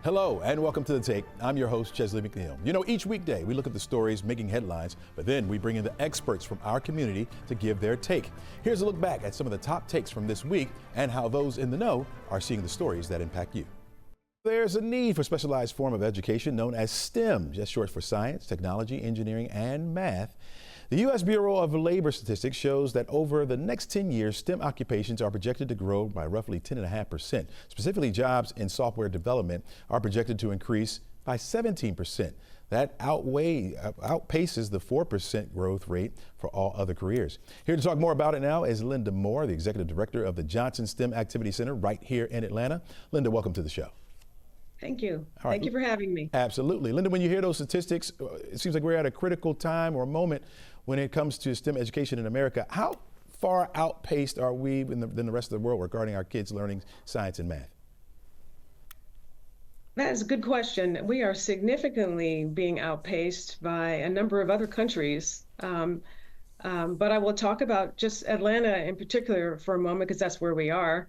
Hello and welcome to The Take. I'm your host, Chesley McNeil. You know, each weekday we look at the stories making headlines, but then we bring in the experts from our community to give their take. Here's a look back at some of the top takes from this week and how those in the know are seeing the stories that impact you. There's a need for a specialized form of education known as STEM, just short for science, technology, engineering, and math. The U.S. Bureau of Labor Statistics shows that over the next 10 years, STEM occupations are projected to grow by roughly 10.5%. Specifically, jobs in software development are projected to increase by 17%. That outpaces the 4% growth rate for all other careers. Here to talk more about it now is Linda Moore, the Executive Director of the Johnson STEM Activity Center right here in Atlanta. Linda, welcome to the show. Thank you. Thank you for having me. Absolutely. Linda, when you hear those statistics, it seems like we're at a critical time or moment when it comes to STEM education in America. How far outpaced are we than the rest of the world regarding our kids learning science and math? That is a good question. We are significantly being outpaced by a number of other countries. But I will talk about just Atlanta in particular for a moment, because that's where we are.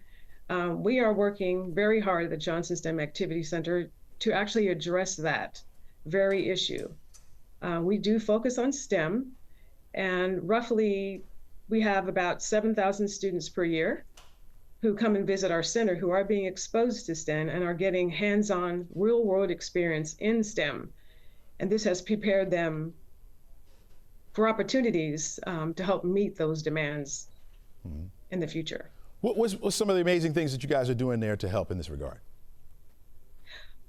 We are working very hard at the Johnson STEM Activity Center to actually address that very issue. We do focus on STEM, and roughly we have about 7,000 students per year who come and visit our center who are being exposed to STEM and are getting hands-on real-world experience in STEM. And this has prepared them for opportunities to help meet those demands in the future. What's some of the amazing things that you guys are doing there to help in this regard?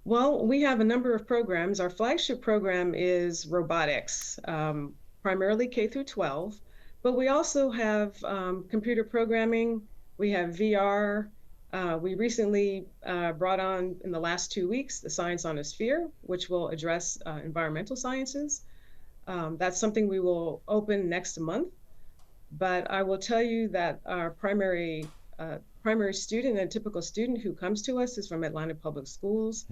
Well, we have a number of programs. Our flagship program is robotics, primarily K through 12, but we also have computer programming, we have VR. We recently brought on, in the last 2 weeks, the Science on a Sphere, which will address environmental sciences. That's something we will open next month. But I will tell you that our primary student, and a typical student who comes to us, is from Atlanta Public Schools.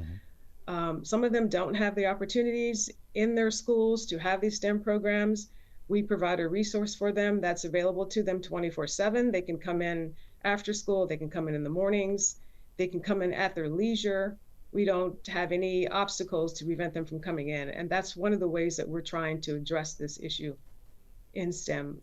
Some of them don't have the opportunities in their schools to have these STEM programs. We provide a resource for them that's available to them 24/7. They can come in after school, they can come in the mornings, they can come in at their leisure. We don't have any obstacles to prevent them from coming in. And that's one of the ways that we're trying to address this issue in STEM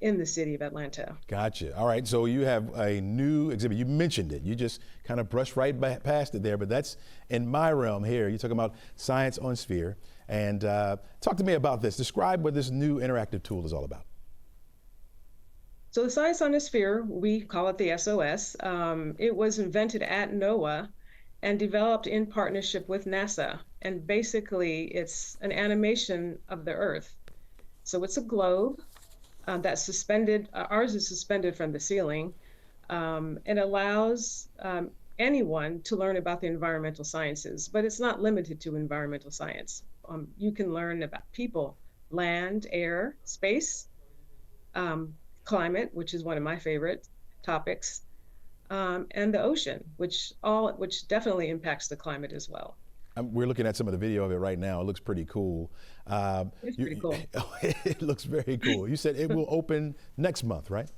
in the city of Atlanta. Gotcha. All right, so you have a new exhibit. You mentioned it. You just kind of brushed right past it there, but that's in my realm here. You're talking about Science on Sphere. And talk to me about this. Describe what this new interactive tool is all about. So the Science on a Sphere, we call it the SOS. It was invented at NOAA and developed in partnership with NASA. And basically, it's an animation of the Earth. So it's a globe that's suspended. Ours is suspended from the ceiling, and allows anyone to learn about the environmental sciences, but it's not limited to environmental science. You can learn about people, land, air, space, climate, which is one of my favorite topics, and the ocean, which definitely impacts the climate as well. We're looking at some of the video of it right now. It looks pretty cool. It's pretty cool. It looks very cool. You said it will open next month, right?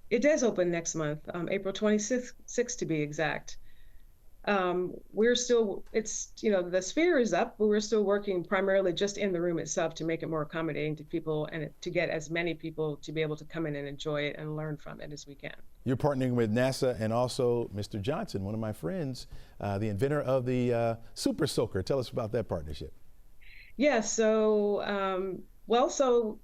It does open next month, April 26th to be exact. We're still, the sphere is up, but we're still working primarily just in the room itself to make it more accommodating to people and to get as many people to be able to come in and enjoy it and learn from it as we can. You're partnering with NASA and also Mr. Johnson, one of my friends, the inventor of the Super Soaker. Tell us about that partnership. Yeah, so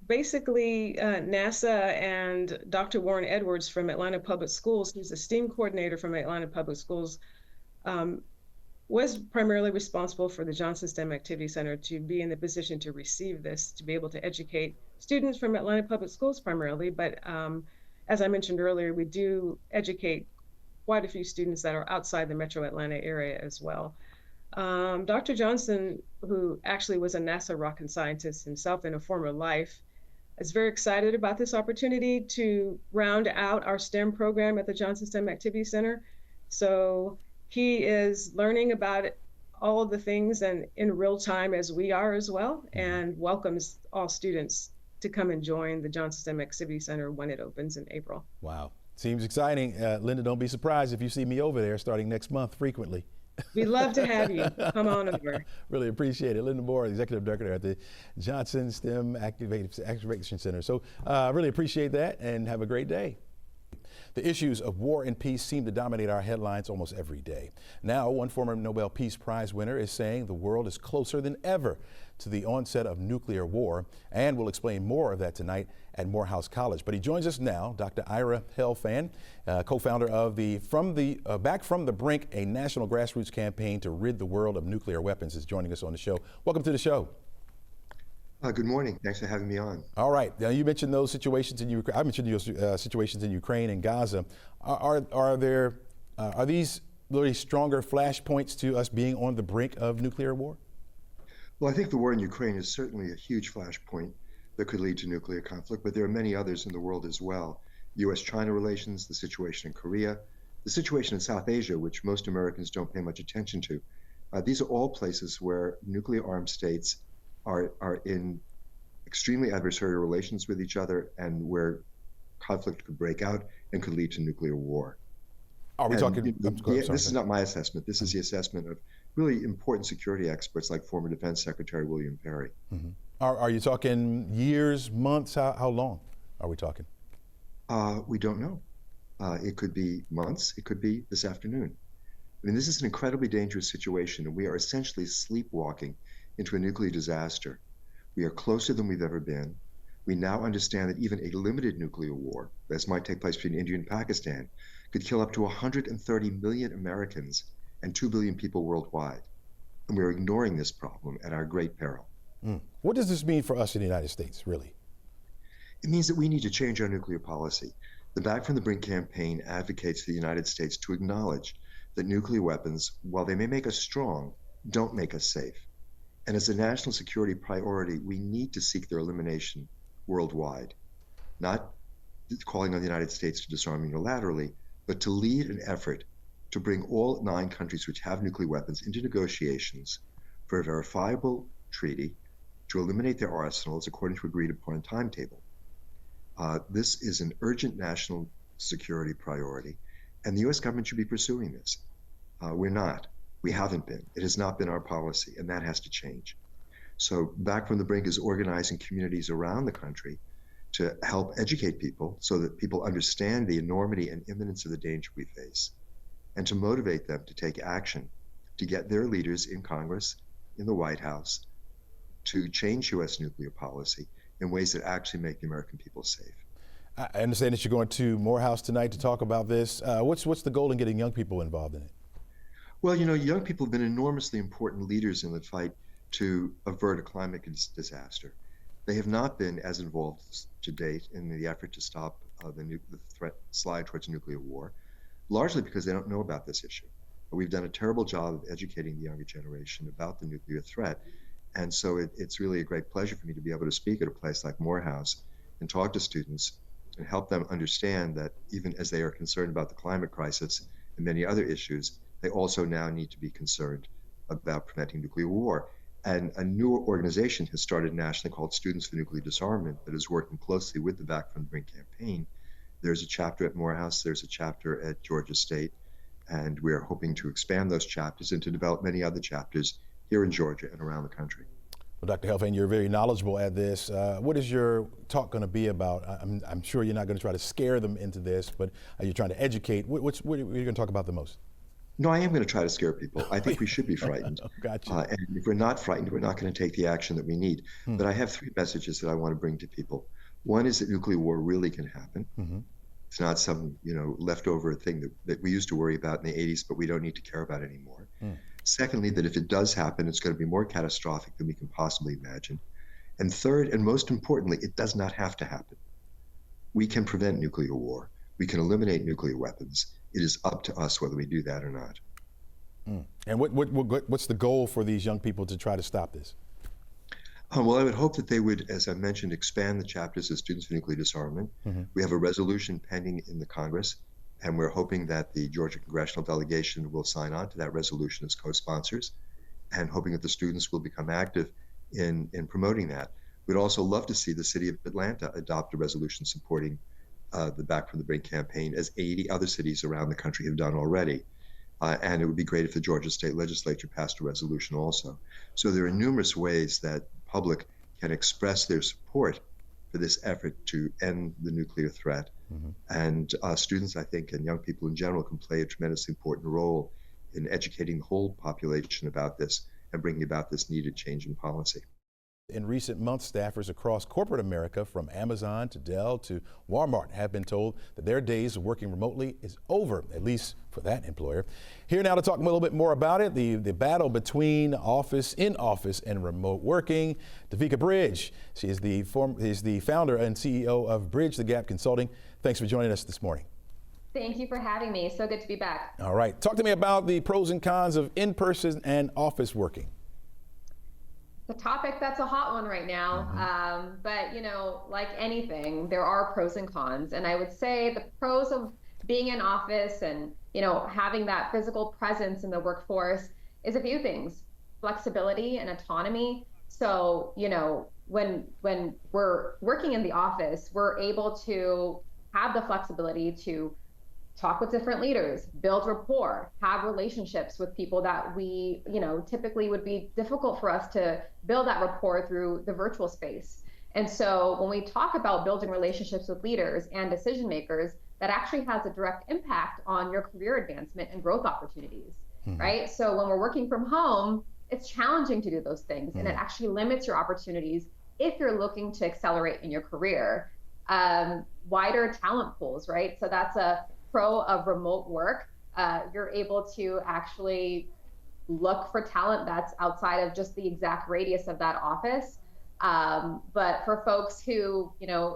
basically NASA and Dr. Warren Edwards from Atlanta Public Schools, who's the STEAM coordinator from Atlanta Public Schools, was primarily responsible for the Johnson STEM Activity Center to be in the position to receive this, to be able to educate students from Atlanta Public Schools primarily. But as I mentioned earlier, we do educate quite a few students that are outside the metro Atlanta area as well. Dr. Johnson, who actually was a NASA rocket scientist himself in a former life, is very excited about this opportunity to round out our STEM program at the Johnson STEM Activity Center. So he is learning about all of the things and in real time as we are as well, and welcomes all students to come and join the Johnson STEM Activity Center when it opens in April. Wow, seems exciting. Linda, don't be surprised if you see me over there starting next month frequently. We'd love to have you. Come on over. Really appreciate it. Linda Moore, Executive Director at the Johnson STEM Activation Center. So really appreciate that and have a great day. The issues of war and peace seem to dominate our headlines almost every day. Now, one former Nobel Peace Prize winner is saying the world is closer than ever to the onset of nuclear war, and we'll explain more of that tonight at Morehouse College. But he joins us now, Dr. Ira Helfand, co-founder of the Back from the Brink, a national grassroots campaign to rid the world of nuclear weapons, is joining us on the show. Welcome to the show. Good morning. Thanks for having me on. All right. Now, you mentioned those situations in Ukraine. I mentioned those situations in Ukraine and Gaza. Are these really stronger flashpoints to us being on the brink of nuclear war? Well, I think the war in Ukraine is certainly a huge flashpoint that could lead to nuclear conflict, but there are many others in the world as well. U.S.-China relations, the situation in Korea, the situation in South Asia, which most Americans don't pay much attention to. These are all places where nuclear-armed states are in extremely adversarial relations with each other and where conflict could break out and could lead to nuclear war. Are we talking? This is not my assessment. This is the assessment of really important security experts like former Defense Secretary William Perry. Mm-hmm. Are you talking years, months? How long are we talking? We don't know. It could be months. It could be this afternoon. I mean, this is an incredibly dangerous situation, and we are essentially sleepwalking into a nuclear disaster. We are closer than we've ever been. We now understand that even a limited nuclear war, as might take place between India and Pakistan, could kill up to 130 million Americans and 2 billion people worldwide. And we're ignoring this problem at our great peril. What does this mean for us in the United States, really? It means that we need to change our nuclear policy. The Back from the Brink campaign advocates for the United States to acknowledge that nuclear weapons, while they may make us strong, don't make us safe. And as a national security priority, we need to seek their elimination worldwide, not calling on the United States to disarm unilaterally, but to lead an effort to bring all 9 countries which have nuclear weapons into negotiations for a verifiable treaty to eliminate their arsenals according to agreed upon timetable. This is an urgent national security priority, and the U.S. government should be pursuing this. We're not. We haven't been. It has not been our policy, and that has to change. So Back from the Brink is organizing communities around the country to help educate people so that people understand the enormity and imminence of the danger we face, and to motivate them to take action, to get their leaders in Congress, in the White House, to change U.S. nuclear policy in ways that actually make the American people safe. I understand that you're going to Morehouse tonight to talk about this. What's the goal in getting young people involved in it? Well, you know, young people have been enormously important leaders in the fight to avert a climate disaster. They have not been as involved to date in the effort to stop the threat slide towards nuclear war, largely because they don't know about this issue. We've done a terrible job of educating the younger generation about the nuclear threat. And so it's really a great pleasure for me to be able to speak at a place like Morehouse and talk to students and help them understand that even as they are concerned about the climate crisis and many other issues, they also now need to be concerned about preventing nuclear war. And a new organization has started nationally called Students for Nuclear Disarmament that is working closely with the Back from the Brink campaign. There's a chapter at Morehouse, there's a chapter at Georgia State, and we're hoping to expand those chapters and to develop many other chapters here in Georgia and around the country. Well, Dr. Helfand, you're very knowledgeable at this. What is your talk going to be about? I'm sure you're not going to try to scare them into this, but are you trying to educate? What are you going to talk about the most? No, I am going to try to scare people. I think we should be frightened. Gotcha. And if we're not frightened, we're not going to take the action that we need. But I have 3 messages that I want to bring to people. One is that nuclear war really can happen. Mm-hmm. It's not some, leftover thing that we used to worry about in the 80s, but we don't need to care about anymore. Secondly, that if it does happen, it's going to be more catastrophic than we can possibly imagine. And third, and most importantly, it does not have to happen. We can prevent nuclear war. We can eliminate nuclear weapons. It is up to us whether we do that or not. And what's the goal for these young people to try to stop this? Well, I would hope that they would, as I mentioned, expand the chapters of Students for Nuclear Disarmament. We have a resolution pending in the Congress, and we're hoping that the Georgia congressional delegation will sign on to that resolution as co-sponsors, and hoping that the students will become active in promoting that. We'd also love to see the city of Atlanta adopt a resolution supporting the Back from the Brink campaign, as 80 other cities around the country have done already. And it would be great if the Georgia State Legislature passed a resolution also. So there are numerous ways that public can express their support for this effort to end the nuclear threat. And students, I think, and young people in general can play a tremendously important role in educating the whole population about this and bringing about this needed change in policy. In recent months, staffers across corporate America, from Amazon to Dell to Walmart, have been told that their days of working remotely is over, at least for that employer. Here now to talk a little bit more about it, the battle between in-office and remote working. Davika Bridge, she is the founder and CEO of Bridge the Gap Consulting. Thanks for joining us this morning. Thank you for having me. So good to be back. All right, talk to me about the pros and cons of in-person and office working. The topic that's a hot one right now, but like anything, there are pros and cons. And I would say the pros of being in office and having that physical presence in the workforce is a few things: flexibility and autonomy. So when we're working in the office, we're able to have the flexibility to talk with different leaders, build rapport, have relationships with people that we, typically would be difficult for us to build that rapport through the virtual space. And so when we talk about building relationships with leaders and decision makers, that actually has a direct impact on your career advancement and growth opportunities, right? So when we're working from home, it's challenging to do those things, and it actually limits your opportunities if you're looking to accelerate in your career. Wider talent pools, right? So that's a pro of remote work. You're able to actually look for talent that's outside of just the exact radius of that office. But for folks who,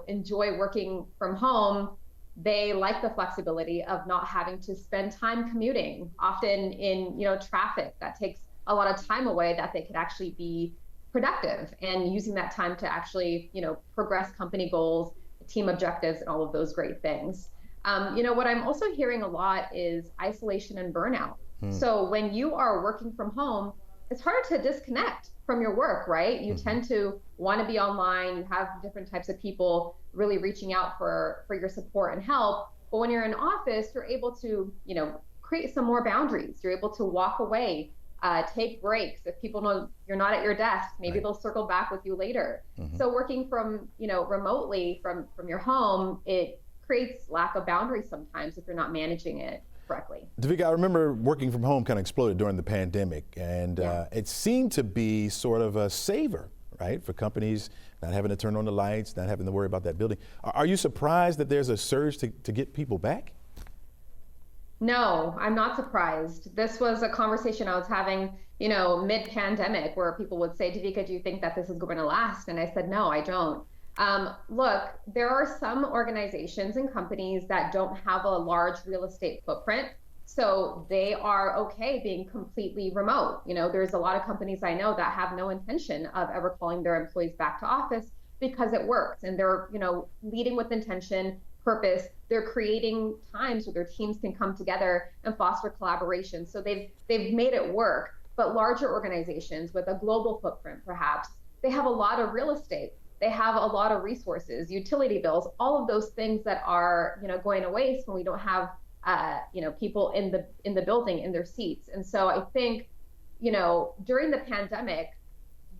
enjoy working from home, they like the flexibility of not having to spend time commuting, often in, traffic that takes a lot of time away that they could actually be productive and using that time to actually, progress company goals, team objectives, and all of those great things. What I'm also hearing a lot is isolation and burnout. So when you are working from home, it's harder to disconnect from your work, right? You tend to want to be online. You have different types of people really reaching out for your support and help. But when you're in office, you're able to, create some more boundaries. You're able to walk away, take breaks. If people know you're not at your desk, maybe they'll circle back with you later. So working from, remotely from your home, it creates lack of boundaries sometimes if you're not managing it correctly. Davika, I remember working from home kind of exploded during the pandemic, and it seemed to be sort of a saver, right, for companies not having to turn on the lights, not having to worry about that building. Are you surprised that there's a surge to get people back? No, I'm not surprised. This was a conversation I was having, mid-pandemic, where people would say, Davika, do you think that this is going to last? And I said, no, I don't. Look, there are some organizations and companies that don't have a large real estate footprint, so they are okay being completely remote. There's a lot of companies I know that have no intention of ever calling their employees back to office because it works, and they're, leading with intention, purpose. They're creating times where their teams can come together and foster collaboration. So they've made it work. But larger organizations with a global footprint, perhaps, they have a lot of real estate. They have a lot of resources, utility bills, all of those things that are, going to waste when we don't have, people in the building in their seats. And so I think, during the pandemic,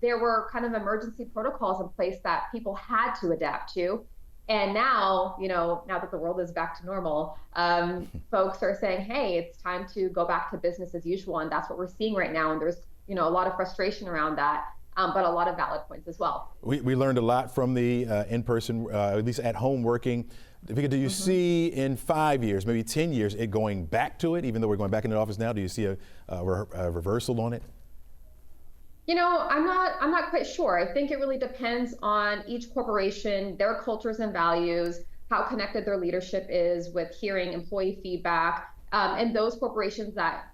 there were kind of emergency protocols in place that people had to adapt to. And now, now that the world is back to normal, folks are saying, hey, it's time to go back to business as usual. And that's what we're seeing right now. And there's, a lot of frustration around that. But a lot of valid points as well. We learned a lot from the in-person, at least at home working. Davika, do you see in 5 years, maybe 10 years, it going back to it, even though we're going back into the office now? Do you see a reversal on it? I'm not quite sure. I think it really depends on each corporation, their cultures and values, how connected their leadership is with hearing employee feedback, and those corporations that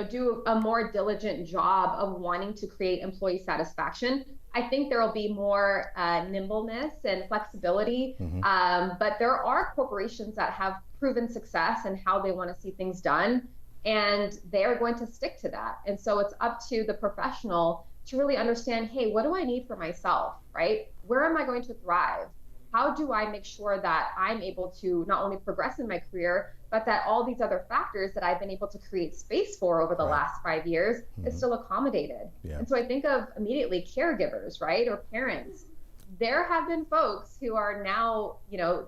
do a more diligent job of wanting to create employee satisfaction. I think there will be more nimbleness and flexibility, but there are corporations that have proven success in how they want to see things done, and they are going to stick to that. And so it's up to the professional to really understand, hey, what do I need for myself, right? Where am I going to thrive? How do I make sure that I'm able to not only progress in my career, but that all these other factors that I've been able to create space for over the last 5 years is still accommodated. And so I think of immediately caregivers, right, or parents. There have been folks who are now,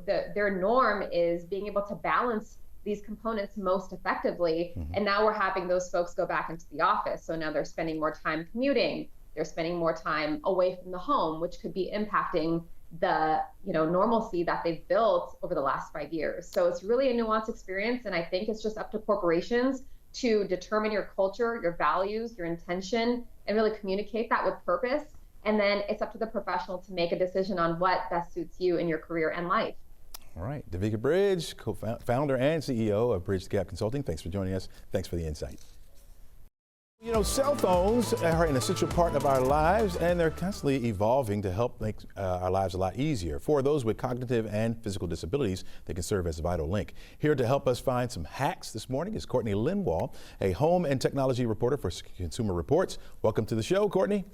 their norm is being able to balance these components most effectively. And now we're having those folks go back into the office. So now they're spending more time commuting. They're spending more time away from the home, which could be impacting the normalcy that they've built over the last 5 years. So it's really a nuanced experience. And I think it's just up to corporations to determine your culture, your values, your intention, and really communicate that with purpose. And then it's up to the professional to make a decision on what best suits you in your career and life. All right, Davika Bridge, co-founder and CEO of Bridge Gap Consulting. Thanks for joining us. Thanks for the insight. Cell phones are an essential part of our lives, and they're constantly evolving to help make our lives a lot easier. For those with cognitive and physical disabilities, they can serve as a vital link. Here to help us find some hacks this morning is Courtney Linwall, a home and technology reporter for Consumer Reports. Welcome to the show, Courtney.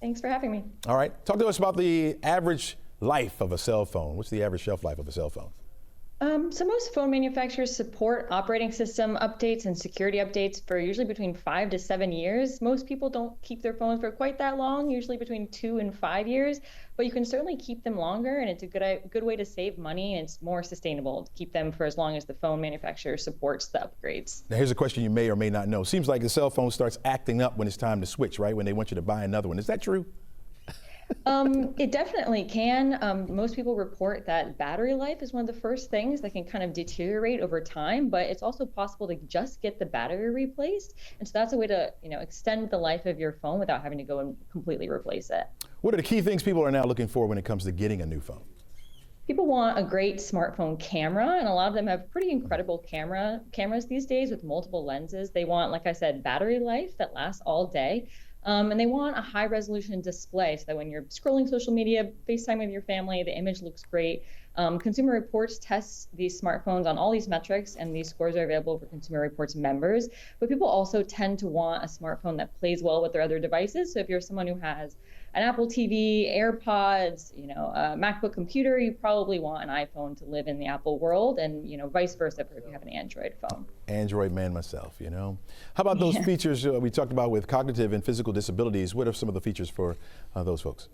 Thanks for having me. All right, talk to us about the average life of a cell phone. What's the average shelf life of a cell phone? So most phone manufacturers support operating system updates and security updates for usually between 5 to 7 years. Most people don't keep their phones for quite that long, usually between 2 and 5 years, but you can certainly keep them longer, and it's a good way to save money, and it's more sustainable to keep them for as long as the phone manufacturer supports the upgrades. Now here's a question you may or may not know. Seems like the cell phone starts acting up when it's time to switch, right? When they want you to buy another one. Is that true? It definitely can. Most people report that battery life is one of the first things that can kind of deteriorate over time, but it's also possible to just get the battery replaced. And so that's a way to, extend the life of your phone without having to go and completely replace it. What are the key things people are now looking for when it comes to getting a new phone? People want a great smartphone camera, and a lot of them have pretty incredible cameras these days with multiple lenses. They want, like I said, battery life that lasts all day. And they want a high resolution display so that when you're scrolling social media, FaceTime with your family, the image looks great. Consumer Reports tests these smartphones on all these metrics, and these scores are available for Consumer Reports members. But people also tend to want a smartphone that plays well with their other devices. So if you're someone who has an Apple TV, AirPods, a MacBook computer, you probably want an iPhone to live in the Apple world, and vice versa if you have an Android phone. Android man myself, How about those features we talked about with cognitive and physical disabilities? What are some of the features for those folks?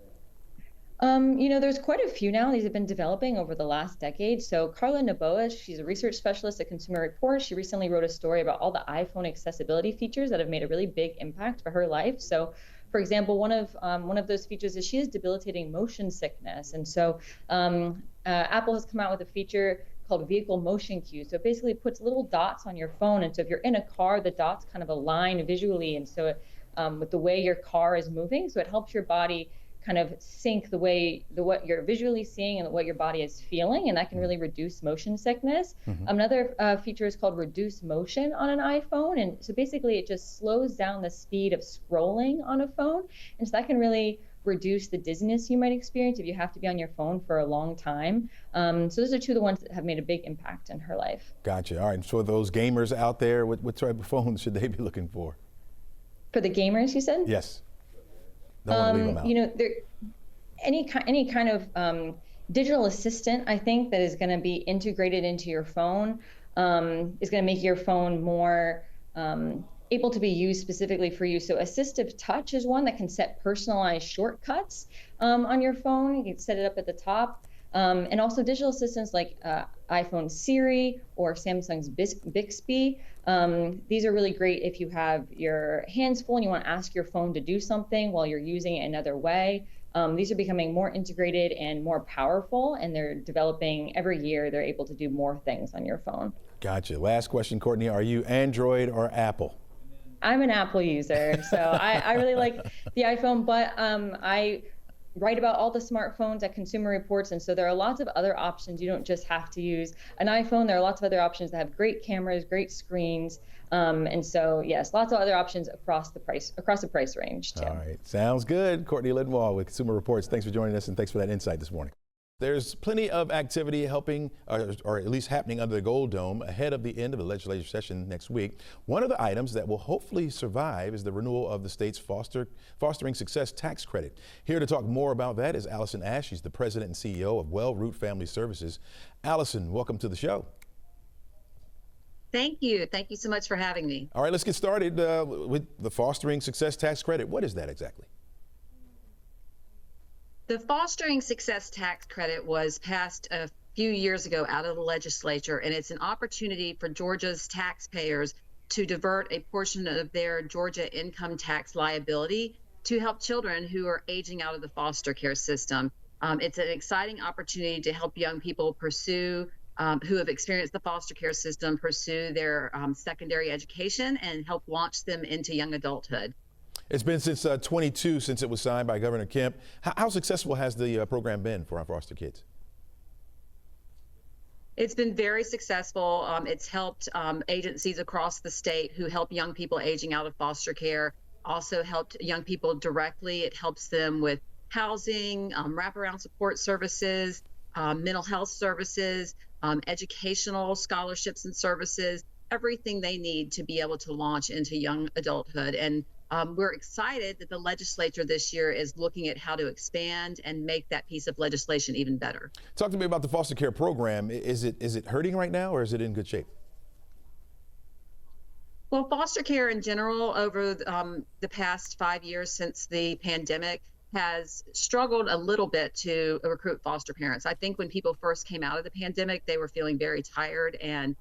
There's quite a few now. These have been developing over the last decade. So Carla Noboa, she's a research specialist at Consumer Reports. She recently wrote a story about all the iPhone accessibility features that have made a really big impact for her life. So, for example, one of those features is she has debilitating motion sickness, and so Apple has come out with a feature called vehicle motion cues. So it basically puts little dots on your phone, and so if you're in a car, the dots kind of align visually, and so with the way your car is moving, so it helps your body kind of sync what you're visually seeing and what your body is feeling, and that can really reduce motion sickness. Another feature is called reduce motion on an iPhone, and so basically it just slows down the speed of scrolling on a phone, and so that can really reduce the dizziness you might experience if you have to be on your phone for a long time. So those are two of the ones that have made a big impact in her life. Gotcha. All right, so those gamers out there, what type of phones should they be looking for? For the gamers, you said? Yes. Don't want to leave them out. Any kind of digital assistant, I think, that is going to be integrated into your phone is going to make your phone more able to be used specifically for you. So assistive touch is one that can set personalized shortcuts on your phone. You can set it up at the top. And also digital assistants like iPhone Siri or Samsung's Bixby. These are really great if you have your hands full and you want to ask your phone to do something while you're using it another way. These are becoming more integrated and more powerful, and they're developing every year. They're able to do more things on your phone. Gotcha. Last question, Courtney. Are you Android or Apple? I'm an Apple user, so I really like the iPhone, but I write about all the smartphones at Consumer Reports, and so there are lots of other options. You don't just have to use an iPhone. There are lots of other options that have great cameras, great screens, and so yes, lots of other options across the price range too. All right, sounds good. Courtney Linwall with Consumer Reports. Thanks for joining us, and thanks for that insight this morning. There's plenty of activity helping, or at least happening under the Gold Dome ahead of the end of the legislative session next week. One of the items that will hopefully survive is the renewal of the state's Fostering Success Tax Credit. Here to talk more about that is Allison Ash. She's the president and CEO of Well Root Family Services. Allison, welcome to the show. Thank you. Thank you so much for having me. All right, let's get started with the Fostering Success Tax Credit. What is that exactly? The Fostering Success Tax Credit was passed a few years ago out of the legislature, and it's an opportunity for Georgia's taxpayers to divert a portion of their Georgia income tax liability to help children who are aging out of the foster care system. It's an exciting opportunity to help young people pursue who have experienced the foster care system, pursue their secondary education and help launch them into young adulthood. It's been since 22 since it was signed by Governor Kemp. How successful has the program been for our foster kids? It's been very successful. It's helped agencies across the state who help young people aging out of foster care, also helped young people directly. It helps them with housing, wraparound support services, mental health services, educational scholarships and services, everything they need to be able to launch into young adulthood. And we're excited that the legislature this year is looking at how to expand and make that piece of legislation even better. Talk to me about the foster care program. Is it hurting right now, or is it in good shape? Well, foster care in general over the past 5 years since the pandemic has struggled a little bit to recruit foster parents. I think when people first came out of the pandemic, they were feeling very tired and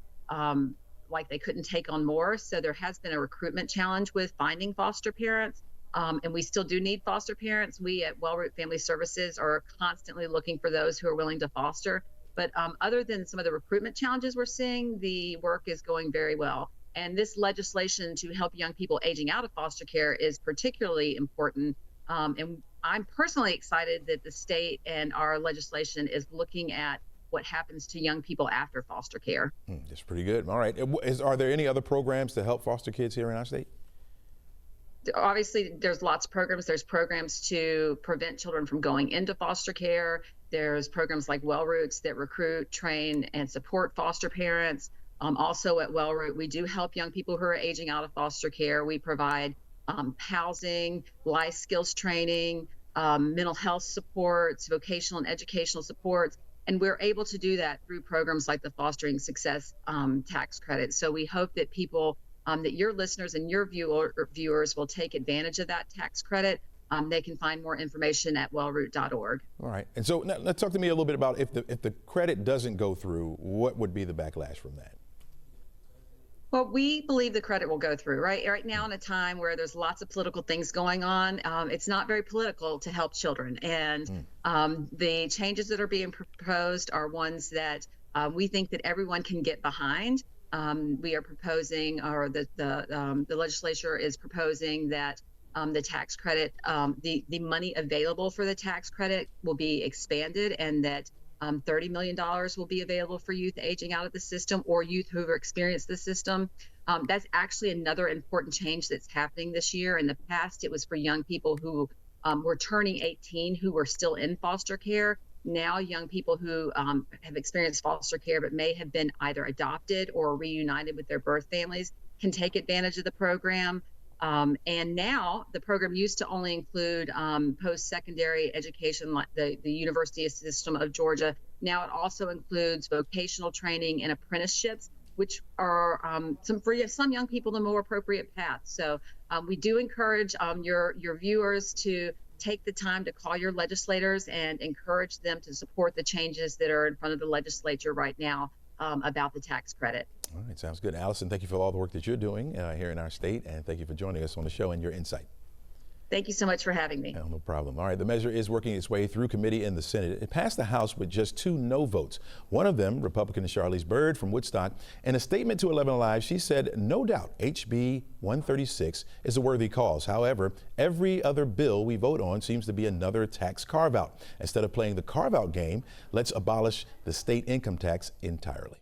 like they couldn't take on more. So there has been a recruitment challenge with finding foster parents. And we still do need foster parents. We at Wellroot Family Services are constantly looking for those who are willing to foster. But other than some of the recruitment challenges we're seeing, the work is going very well. And this legislation to help young people aging out of foster care is particularly important. And I'm personally excited that the state and our legislation is looking at what happens to young people after foster care. That's pretty good. All right. Are there any other programs to help foster kids here in our state? Obviously, there's lots of programs. There's programs to prevent children from going into foster care. There's programs like Wellroots that recruit, train, and support foster parents. Also at Wellroot, we do help young people who are aging out of foster care. We provide housing, life skills training, mental health supports, vocational and educational supports. And we're able to do that through programs like the Fostering Success Tax Credit. So we hope that people, that your listeners and your viewers will take advantage of that tax credit. They can find more information at wellroot.org. All right. And so now, talk to me a little bit about if the credit doesn't go through, what would be the backlash from that? Well, we believe the credit will go through, right? Right now, in a time where there's lots of political things going on, it's not very political to help children. And the changes that are being proposed are ones that we think that everyone can get behind. We are proposing, or the legislature is proposing that the tax credit, the money available for the tax credit will be expanded, and that $30 million will be available for youth aging out of the system or youth who have experienced the system. That's actually another important change that's happening this year. In the past, it was for young people who were turning 18 who were still in foster care. Now, young people who have experienced foster care but may have been either adopted or reunited with their birth families can take advantage of the program. And now the program used to only include post-secondary education, like the University System of Georgia. Now it also includes vocational training and apprenticeships, which are for some young people the more appropriate path. So we do encourage your viewers to take the time to call your legislators and encourage them to support the changes that are in front of the legislature right now about the tax credit. All right, sounds good. Allison, thank you for all the work that you're doing here in our state, and thank you for joining us on the show and your insight. Thank you so much for having me. No problem. All right, the measure is working its way through committee in the Senate. It passed the House with just 2 no votes. One of them, Republican Charlize Byrd from Woodstock. In a statement to 11Alive, she said, "No doubt HB 136 is a worthy cause. However, every other bill we vote on seems to be another tax carve-out. Instead of playing the carve-out game, let's abolish the state income tax entirely."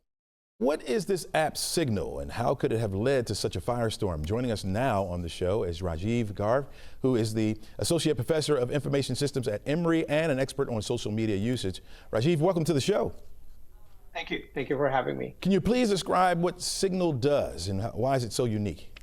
What is this app Signal, and how could it have led to such a firestorm? Joining us now on the show is Rajiv Garg, who is the Associate Professor of Information Systems at Emory and an expert on social media usage. Rajiv, welcome to the show. Thank you. Thank you for having me. Can you please describe what Signal does and why is it so unique?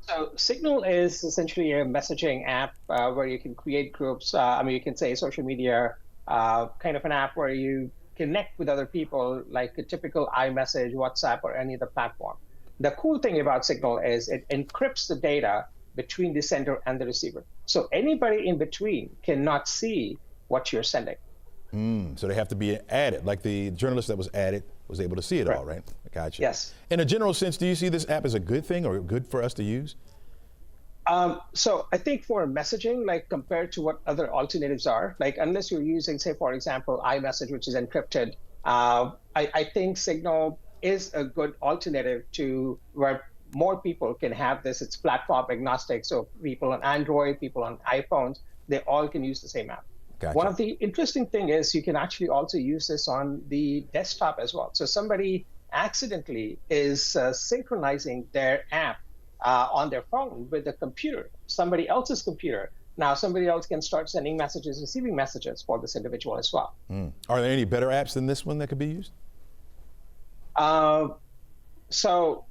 So Signal is essentially a messaging app where you can create groups. You can say social media, kind of an app where you connect with other people like a typical iMessage, WhatsApp, or any other platform. The cool thing about Signal is it encrypts the data between the sender and the receiver. So anybody in between cannot see what you're sending. So they have to be added, like the journalist that was added was able to see it all, right? I gotcha. Yes. In a general sense, do you see this app as a good thing or good for us to use? So I think for messaging, like compared to what other alternatives are, like unless you're using, say, for example, iMessage, which is encrypted, I think Signal is a good alternative to where more people can have this. It's platform agnostic. So people on Android, people on iPhones, they all can use the same app. Gotcha. One of the interesting thing is you can actually also use this on the desktop as well. So somebody accidentally is synchronizing their app on their phone with a computer, somebody else's computer. Now somebody else can start sending messages, receiving messages for this individual as well. Are there any better apps than this one that could be used? So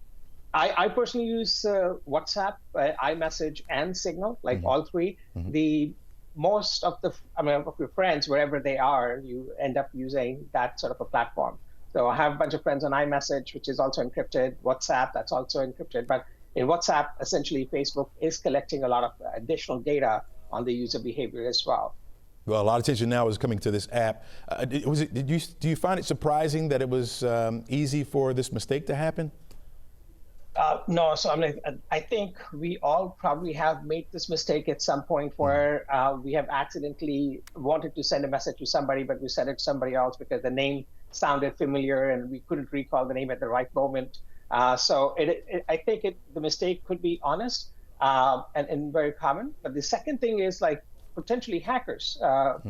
I personally use WhatsApp, iMessage, and Signal, like all three. The most of of your friends, wherever they are, you end up using that sort of a platform. So I have a bunch of friends on iMessage, which is also encrypted, WhatsApp, that's also encrypted. But in WhatsApp, essentially, Facebook is collecting a lot of additional data on the user behavior as well. Well, a lot of attention now is coming to this app. Do you find it surprising that it was easy for this mistake to happen? No, so I think we all probably have made this mistake at some point where we have accidentally wanted to send a message to somebody, but we sent it to somebody else because the name sounded familiar and we couldn't recall the name at the right moment. So I think the mistake could be honest and very common. But the second thing is like potentially hackers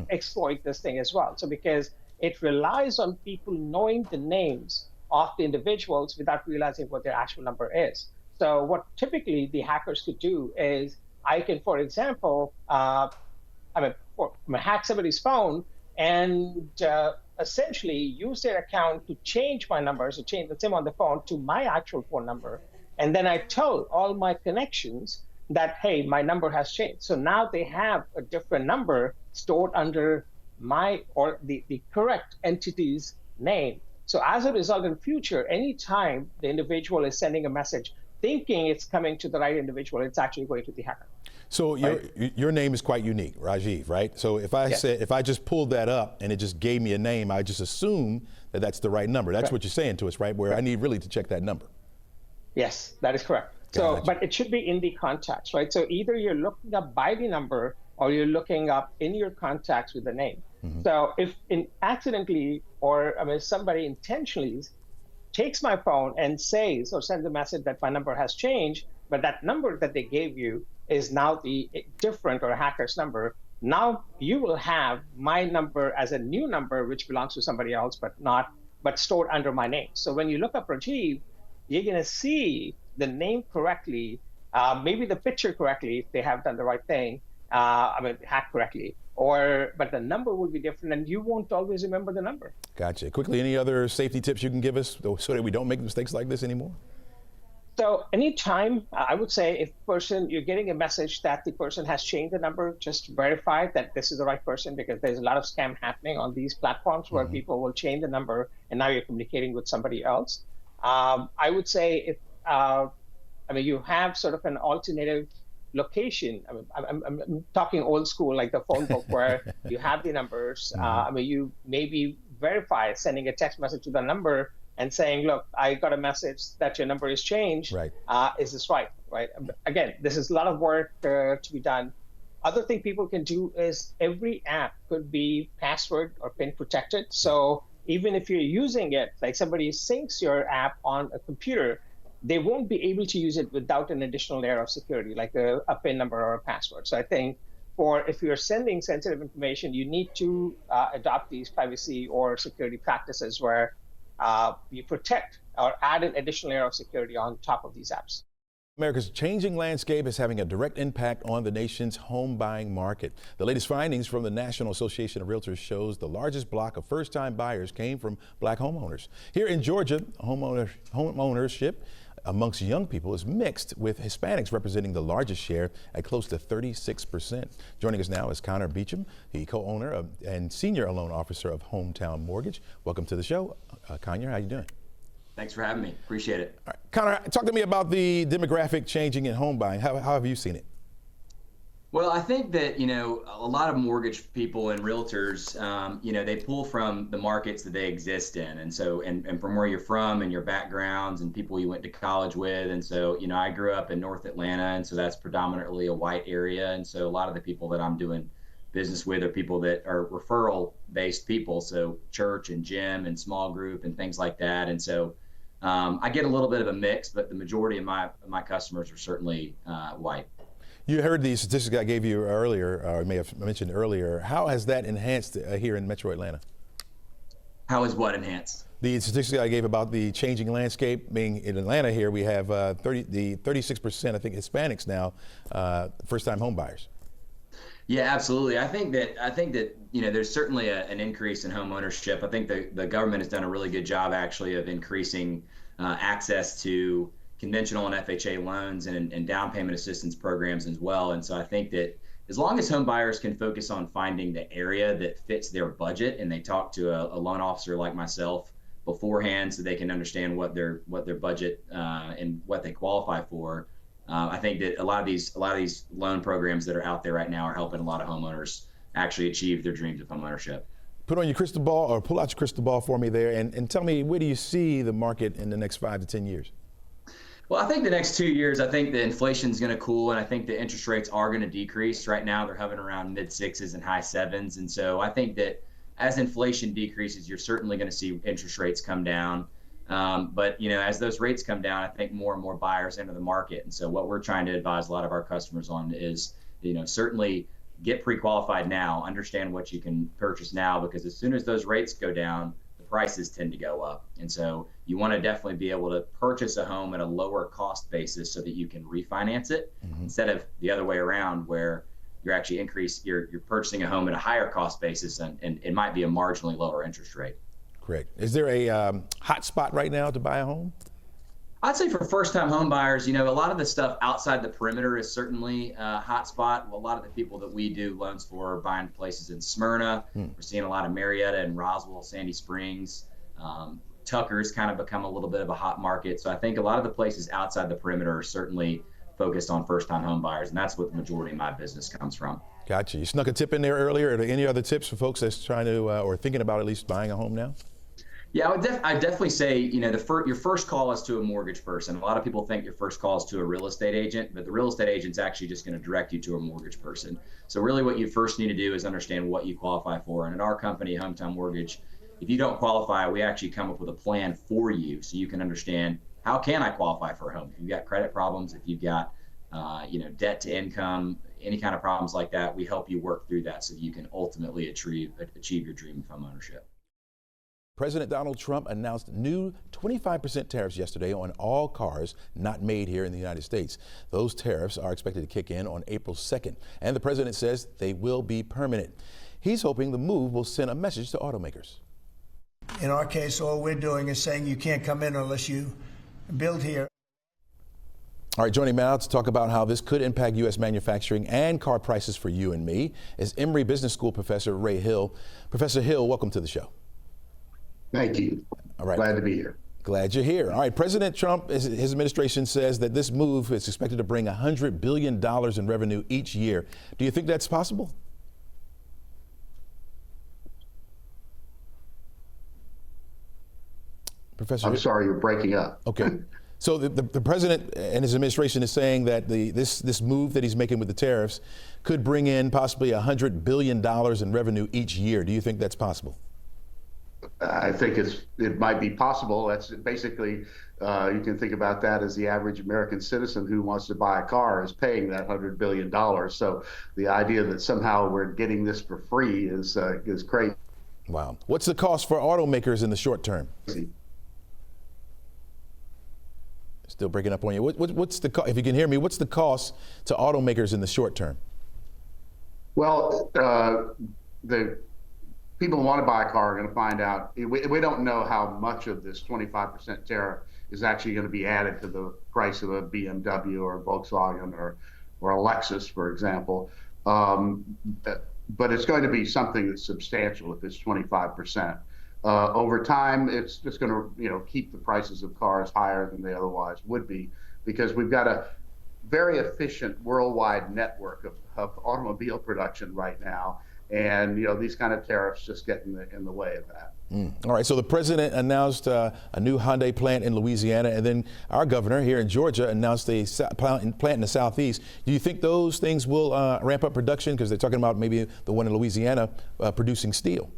exploit this thing as well. So because it relies on people knowing the names of the individuals without realizing what their actual number is. So what typically the hackers could do is I can, for example, hack somebody's phone and essentially use their account to change my number, so change the SIM on the phone to my actual phone number. And then I tell all my connections that, hey, my number has changed. So now they have a different number stored under the correct entity's name. So as a result, in future, anytime the individual is sending a message thinking it's coming to the right individual, it's actually going to the hacker. So your name is quite unique, Rajiv, right? So if I just pulled that up and it just gave me a name, I just assume that that's the right number. That's what you're saying to us, right? Where I need really to check that number. Yes, that is correct. So, but it should be in the contacts, right? So either you're looking up by the number or you're looking up in your contacts with the name. So if accidentally or somebody intentionally takes my phone and says or sends a message that my number has changed, but that number that they gave you is now the different or a hacker's number, now you will have my number as a new number which belongs to somebody else but stored under my name. So when you look up Rajiv, you're going to see the name correctly, maybe the picture correctly if they have done the right thing, hacked correctly. But the number will be different and you won't always remember the number. Gotcha. Quickly, any other safety tips you can give us so that we don't make mistakes like this anymore? So anytime, I would say if you're getting a message that the person has changed the number, just verify that this is the right person, because there's a lot of scam happening on these platforms where people will change the number and now you're communicating with somebody else. I would say if you have sort of an alternative location. I'm talking old school, like the phone book where you have the numbers. You maybe verify sending a text message to the number and saying, look, I got a message that your number is changed. Right. Is this right? Right. Again, this is a lot of work to be done. Other thing people can do is every app could be password or PIN protected. So even if you're using it, like somebody syncs your app on a computer, they won't be able to use it without an additional layer of security, like a PIN number or a password. So I think if you're sending sensitive information, you need to adopt these privacy or security practices where you protect or add an additional layer of security on top of these apps. America's changing landscape is having a direct impact on the nation's home buying market. The latest findings from the National Association of Realtors shows the largest block of first-time buyers came from Black homeowners. Here in Georgia, homeownership amongst young people is mixed, with Hispanics representing the largest share at close to 36%. Joining us now is Connor Beecham, the co-owner and senior loan officer of Hometown Mortgage. Welcome to the show. Connor, how you doing? Thanks for having me. Appreciate it. All right. Connor, talk to me about the demographic changing in home buying. How have you seen it? Well, I think that, a lot of mortgage people and realtors, they pull from the markets that they exist in. And so, and from where you're from and your backgrounds and people you went to college with. And so, I grew up in North Atlanta, and so that's predominantly a white area. And so a lot of the people that I'm doing business with are people that are referral-based people. So church and gym and small group and things like that. And so I get a little bit of a mix, but the majority of my customers are certainly white. You heard the statistic I gave you earlier, or may have mentioned earlier. How has that enhanced here in Metro Atlanta? How is what enhanced? The statistic I gave about the changing landscape, being in Atlanta here, we have 36%, I think, Hispanics now, first-time home buyers. Yeah, absolutely. I think that there's certainly an increase in home ownership. I think the government has done a really good job actually of increasing access to conventional and FHA loans and down payment assistance programs as well. And so I think that as long as home buyers can focus on finding the area that fits their budget, and they talk to a loan officer like myself beforehand so they can understand what their budget and what they qualify for. I think that a lot of these loan programs that are out there right now are helping a lot of homeowners actually achieve their dreams of homeownership. Put on your crystal ball, or pull out your crystal ball for me there, and tell me, where do you see the market in the next 5 to 10 years? Well, I think the next 2 years, I think the inflation is going to cool, and I think the interest rates are going to decrease. Right now, they're hovering around mid-6s and high 7s, and so I think that as inflation decreases, you're certainly going to see interest rates come down. But as those rates come down, I think more and more buyers enter the market. And so what we're trying to advise a lot of our customers on is, certainly get pre-qualified now, understand what you can purchase now, because as soon as those rates go down, the prices tend to go up. And so you want to definitely be able to purchase a home at a lower cost basis so that you can refinance it, instead of the other way around, where you're actually you're purchasing a home at a higher cost basis, and it might be a marginally lower interest rate. Correct. Is there a hot spot right now to buy a home? I'd say for first-time home buyers, a lot of the stuff outside the perimeter is certainly a hot spot. A lot of the people that we do loans for are buying places in Smyrna. We're seeing a lot of Marietta and Roswell, Sandy Springs. Tucker's kind of become a little bit of a hot market. So I think a lot of the places outside the perimeter are certainly focused on first-time home buyers, and that's what the majority of my business comes from. Gotcha. You snuck a tip in there earlier. Are there any other tips for folks that's trying to or thinking about at least buying a home now? Yeah, I'd definitely say, your first call is to a mortgage person. A lot of people think your first call is to a real estate agent, but the real estate agent's actually just going to direct you to a mortgage person. So really what you first need to do is understand what you qualify for. And at our company, Hometown Mortgage, if you don't qualify, we actually come up with a plan for you so you can understand, how can I qualify for a home? If you've got credit problems, if you've got debt to income, any kind of problems like that, we help you work through that so you can ultimately achieve your dream of homeownership. President Donald Trump announced new 25% tariffs yesterday on all cars not made here in the United States. Those tariffs are expected to kick in on April 2nd, and the president says they will be permanent. He's hoping the move will send a message to automakers. In our case, all we're doing is saying you can't come in unless you build here. All right, joining me now to talk about how this could impact U.S. manufacturing and car prices for you and me is Emory Business School professor Ray Hill. Professor Hill, welcome to the show. Thank you. All right. Glad to be here. Glad you're here. All right, President Trump, his administration says that this move is expected to bring $100 billion in revenue each year. Do you think that's possible? Professor, I'm sorry, you're breaking up. Okay. So the president and his administration is saying that this move that he's making with the tariffs could bring in possibly $100 billion in revenue each year. Do you think that's possible? I think it might be possible. That's basically, you can think about that as the average American citizen who wants to buy a car is paying that $100 billion. So the idea that somehow we're getting this for free is crazy. Wow. What's the cost for automakers in the short term? Still breaking up on you. What's the if you can hear me? What's the cost to automakers in the short term? Well, the people who want to buy a car are going to find out. We don't know how much of this 25% tariff is actually going to be added to the price of a BMW or a Volkswagen or a Lexus, for example. But it's going to be something that's substantial if it's 25%. Over time, it's just going to keep the prices of cars higher than they otherwise would be, because we've got a very efficient worldwide network of automobile production right now, and these kind of tariffs just get in the way of that. All right, so the president announced a new Hyundai plant in Louisiana, and then our governor here in Georgia announced a plant in the southeast. Do you think those things will ramp up production, because they're talking about maybe the one in Louisiana producing steel?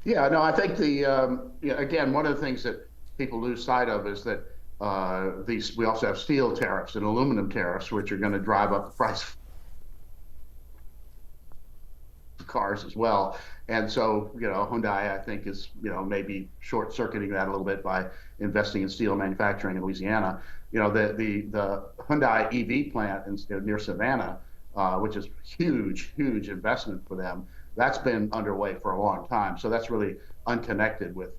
Yeah, no, I think again, one of the things that people lose sight of is that we also have steel tariffs and aluminum tariffs, which are going to drive up the price of cars as well. And so, Hyundai, I think, is maybe short-circuiting that a little bit by investing in steel manufacturing in Louisiana. The Hyundai EV plant near Savannah, which is huge investment for them. That's been underway for a long time, so that's really unconnected with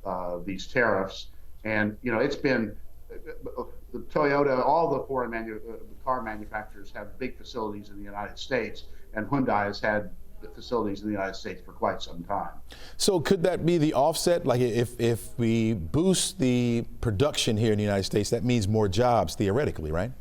these tariffs. And it's been the Toyota, all the foreign car manufacturers have big facilities in the United States, and Hyundai has had facilities in the United States for quite some time. So could that be the offset? Like if we boost the production here in the United States, that means more jobs theoretically, right?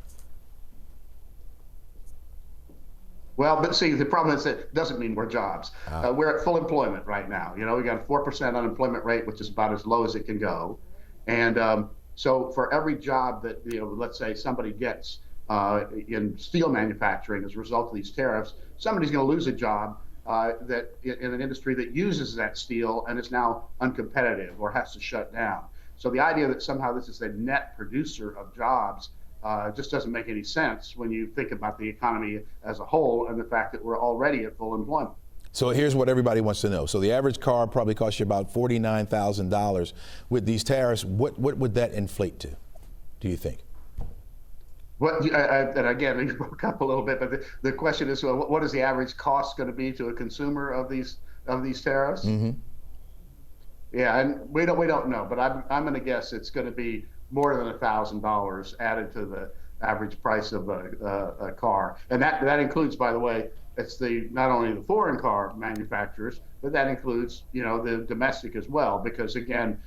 Well, but see, the problem is that it doesn't mean more jobs. We're at full employment right now. We got a 4% unemployment rate, which is about as low as it can go. And so for every job that, let's say somebody gets in steel manufacturing as a result of these tariffs, somebody's going to lose a job that in an industry that uses that steel and is now uncompetitive or has to shut down. So the idea that somehow this is a net producer of jobs just doesn't make any sense when you think about the economy as a whole and the fact that we're already at full employment. So here's what everybody wants to know. So the average car probably costs you about $49,000. With these tariffs, what would that inflate to, do you think? And again, we broke up a little bit, but the question is, what is the average cost going to be to a consumer of these tariffs? Mm-hmm. Yeah, and we don't know, but I'm going to guess it's going to be more than $1,000 added to the average price of a car, and that includes, by the way, it's not only the foreign car manufacturers, but that includes the domestic as well, because again,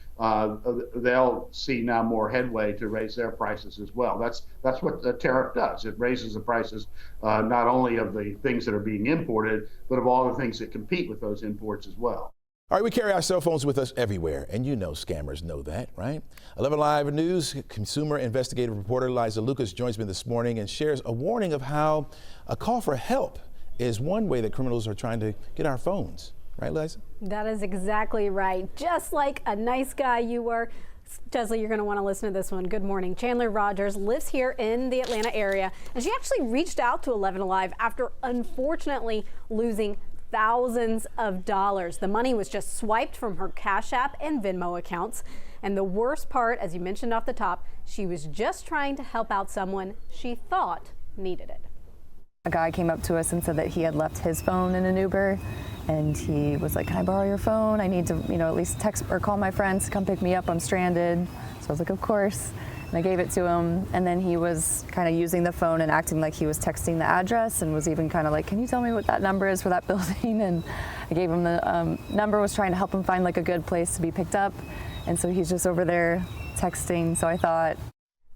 they'll see now more headway to raise their prices as well. That's what the tariff does. It raises the prices not only of the things that are being imported, but of all the things that compete with those imports as well. All right, we carry our cell phones with us everywhere, and scammers know that, right? 11Alive News consumer investigative reporter Liza Lucas joins me this morning and shares a warning of how a call for help is one way that criminals are trying to get our phones. Right, Liza? That is exactly right. Just like a nice guy you were. Chesley, you're going to want to listen to this one. Good morning. Chandler Rogers lives here in the Atlanta area, and she actually reached out to 11Alive after unfortunately losing thousands of dollars. The money was just swiped from her Cash App and Venmo accounts. And the worst part, as you mentioned off the top, she was just trying to help out someone she thought needed it. A guy came up to us and said that he had left his phone in an Uber, and he was like, "Can I borrow your phone? I need to, at least text or call my friends to come pick me up. I'm stranded." So I was like, "Of course." And I gave it to him, and then he was kind of using the phone and acting like he was texting the address, and was even kind of like, "Can you tell me what that number is for that building?" And I gave him the number, was trying to help him find like a good place to be picked up, and so he's just over there texting.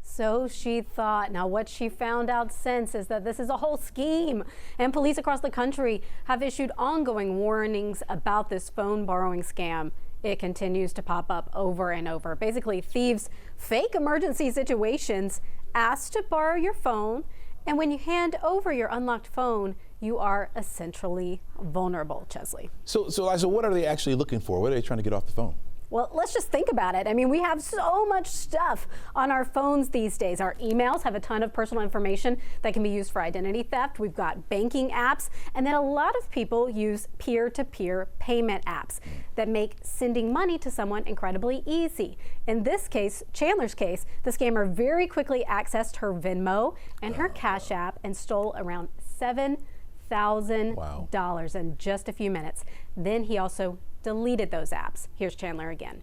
So she thought. Now, what she found out since is that this is a whole scheme, and police across the country have issued ongoing warnings about this phone borrowing scam. It continues to pop up over and over. Basically, thieves fake emergency situations, ask to borrow your phone, and when you hand over your unlocked phone, you are essentially vulnerable, Chesley. So Liza, what are they actually looking for? What are they trying to get off the phone? Well, let's just think about it. I mean, we have so much stuff on our phones these days. Our emails have a ton of personal information that can be used for identity theft. We've got banking apps, and then a lot of people use peer-to-peer payment apps that make sending money to someone incredibly easy. In this case, Chandler's case, the scammer very quickly accessed her Venmo and her Cash App and stole around $7,000 in just a few minutes. Then he also deleted those apps. Here's Chandler again.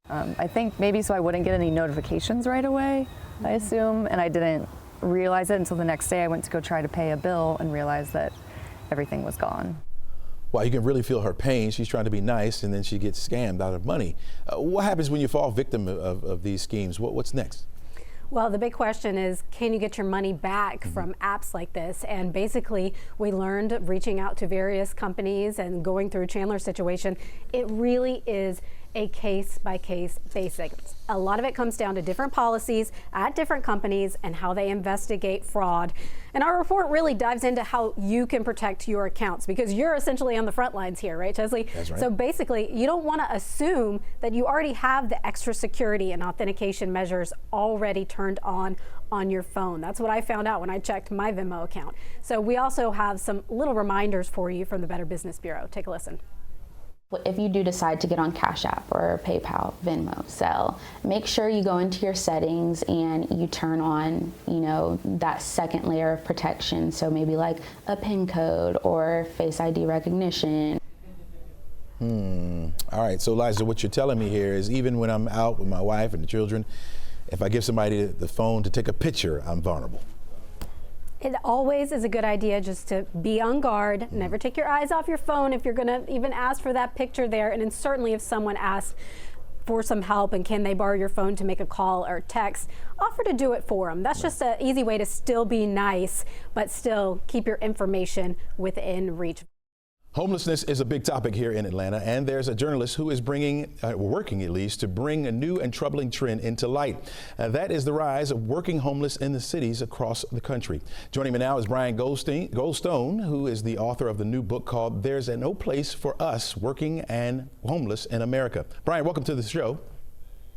I think maybe so I wouldn't get any notifications right away, I assume, and I didn't realize it until the next day I went to go try to pay a bill and realized that everything was gone. Well, you can really feel her pain. She's trying to be nice, and then she gets scammed out of money. What happens when you fall victim of these schemes? What's next? Well, the big question is, can you get your money back from apps like this? And basically, we learned reaching out to various companies and going through Chandler's situation, it really is a case-by-case basis. A lot of it comes down to different policies at different companies and how they investigate fraud. And our report really dives into how you can protect your accounts, because you're essentially on the front lines here, right, Chesley? That's right. So basically, you don't want to assume that you already have the extra security and authentication measures already turned on your phone. That's what I found out when I checked my Venmo account. So we also have some little reminders for you from the Better Business Bureau. Take a listen. If you do decide to get on Cash App or PayPal, Venmo, Zelle, make sure you go into your settings and you turn on, that second layer of protection. So maybe like a PIN code or Face ID recognition. All right, so Liza, what you're telling me here is even when I'm out with my wife and the children, if I give somebody the phone to take a picture, I'm vulnerable. It always is a good idea just to be on guard. Never take your eyes off your phone if you're going to even ask for that picture there. And then certainly if someone asks for some help and can they borrow your phone to make a call or text, offer to do it for them. That's just an easy way to still be nice, but still keep your information within reach. Homelessness is a big topic here in Atlanta, and there's a journalist who is working at least, to bring a new and troubling trend into light. That is the rise of working homeless in the cities across the country. Joining me now is Brian Goldstone, who is the author of the new book called There's No Place for Us Working and Homeless in America. Brian, welcome to the show.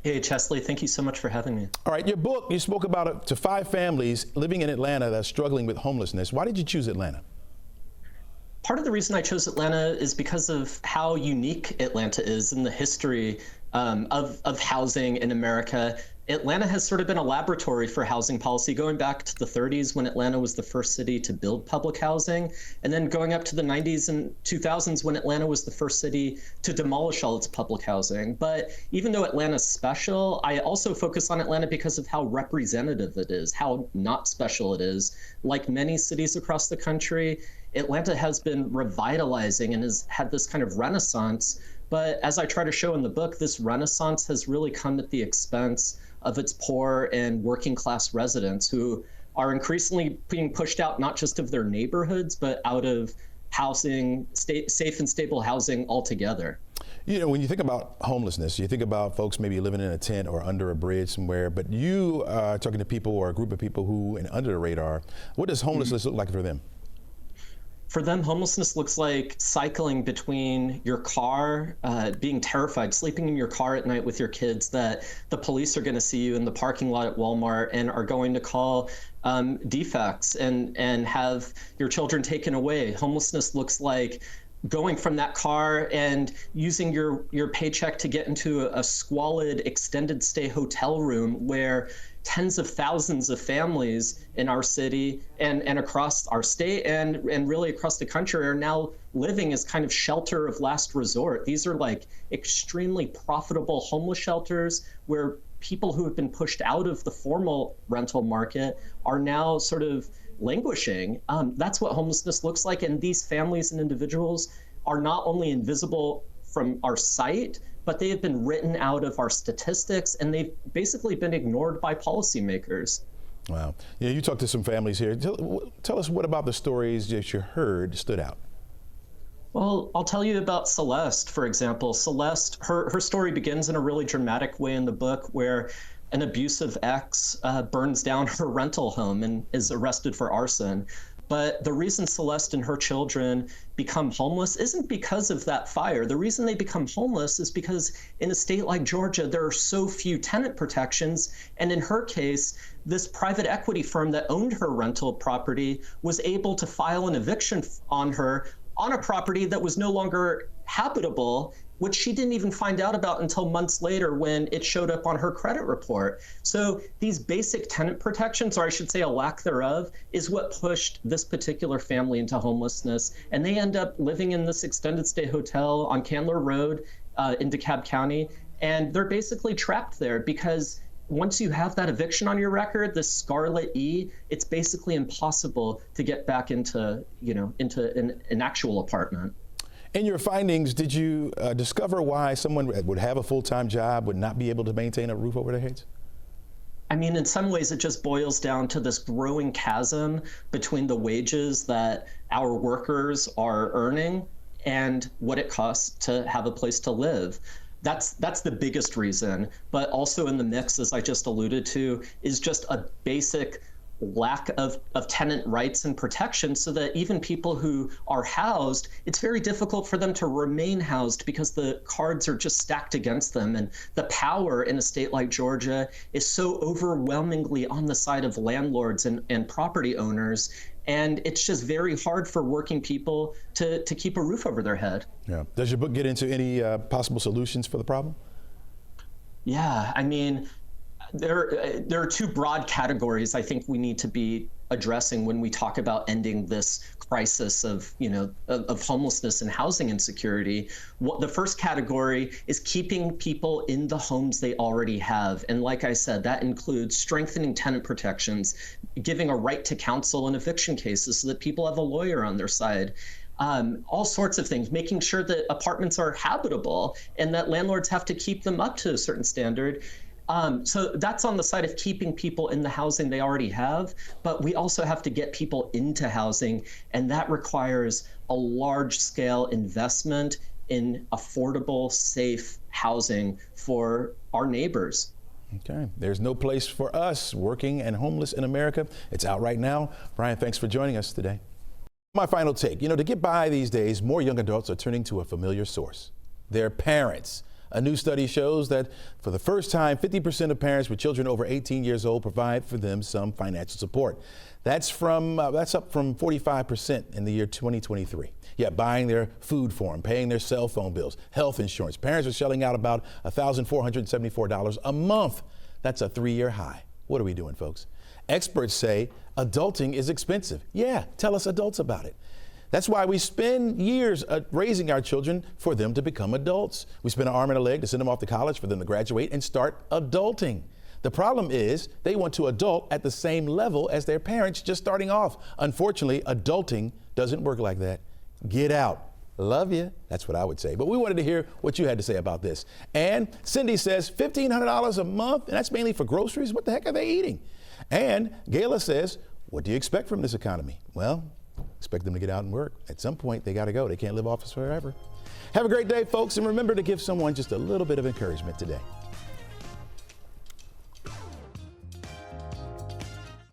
Hey, Chesley, thank you so much for having me. All right, your book, you spoke about up to 5 families living in Atlanta that are struggling with homelessness. Why did you choose Atlanta? Part of the reason I chose Atlanta is because of how unique Atlanta is in the history of housing in America. Atlanta has sort of been a laboratory for housing policy, going back to the 30s when Atlanta was the first city to build public housing, and then going up to the 90s and 2000s when Atlanta was the first city to demolish all its public housing. But even though Atlanta's special, I also focus on Atlanta because of how representative it is, how not special it is. Like many cities across the country, Atlanta has been revitalizing and has had this kind of renaissance. But as I try to show in the book, this renaissance has really come at the expense of its poor and working class residents who are increasingly being pushed out not just of their neighborhoods, but out of housing, safe and stable housing altogether. When you think about homelessness, you think about folks maybe living in a tent or under a bridge somewhere, but you are talking to people or a group of people who are under the radar. What does homelessness look like for them? For them, homelessness looks like cycling between your car, being terrified, sleeping in your car at night with your kids, that the police are going to see you in the parking lot at Walmart and are going to call defects and have your children taken away. Homelessness looks like going from that car and using your paycheck to get into a squalid extended stay hotel room where tens of thousands of families in our city and across our state and really across the country are now living as kind of shelter of last resort. These are like extremely profitable homeless shelters where people who have been pushed out of the formal rental market are now sort of languishing. That's what homelessness looks like. And these families and individuals are not only invisible from our sight, but they have been written out of our statistics, and they've basically been ignored by policymakers. Wow. You talked to some families here. Tell us what about the stories that you heard stood out? Well, I'll tell you about Celeste, for example. Celeste, her story begins in a really dramatic way in the book where an abusive ex burns down her rental home and is arrested for arson. But the reason Celeste and her children become homeless isn't because of that fire. The reason they become homeless is because in a state like Georgia, there are so few tenant protections. And in her case, this private equity firm that owned her rental property was able to file an eviction on her on a property that was no longer habitable, which she didn't even find out about until months later when it showed up on her credit report. So these basic tenant protections, or I should say a lack thereof, is what pushed this particular family into homelessness. And they end up living in this extended stay hotel on Candler Road in DeKalb County. And they're basically trapped there because once you have that eviction on your record, this Scarlet E, it's basically impossible to get back into, into an actual apartment. In your findings, did you discover why someone would have a full-time job would not be able to maintain a roof over their heads? I mean, in some ways, it just boils down to this growing chasm between the wages that our workers are earning and what it costs to have a place to live. That's the biggest reason. But also in the mix, as I just alluded to, is just a basic lack of tenant rights and protection, so that even people who are housed, it's very difficult for them to remain housed because the cards are just stacked against them. And the power in a state like Georgia is so overwhelmingly on the side of landlords and property owners. And it's just very hard for working people to keep a roof over their head. Yeah. Does your book get into any possible solutions for the problem? Yeah, I mean, there are two broad categories I think we need to be addressing when we talk about ending this crisis of homelessness and housing insecurity. The first category is keeping people in the homes they already have. And like I said, that includes strengthening tenant protections, giving a right to counsel in eviction cases so that people have a lawyer on their side. All sorts of things, making sure that apartments are habitable and that landlords have to keep them up to a certain standard. So that's on the side of keeping people in the housing they already have, but we also have to get people into housing, and that requires a large-scale investment in affordable, safe housing for our neighbors. Okay, there's no place for us working and homeless in America. It's out right now. Brian, thanks for joining us today. My final take, to get by these days, more young adults are turning to a familiar source, their parents. A new study shows that for the first time, 50% of parents with children over 18 years old provide for them some financial support. That's up from 45% in the year 2023. Yeah, buying their food for them, paying their cell phone bills, health insurance. Parents are shelling out about $1,474 a month. That's a 3-year high. What are we doing, folks? Experts say adulting is expensive. Yeah, tell us adults about it. That's why we spend years raising our children for them to become adults. We spend an arm and a leg to send them off to college for them to graduate and start adulting. The problem is they want to adult at the same level as their parents just starting off. Unfortunately, adulting doesn't work like that. Get out. Love you. That's what I would say. But we wanted to hear what you had to say about this. And Cindy says $1,500 a month, and that's mainly for groceries. What the heck are they eating? And Gayla says, what do you expect from this economy? Well, expect them to get out and work. At some point, they got to go. They can't live off us forever. Have a great day, folks, and remember to give someone just a little bit of encouragement today.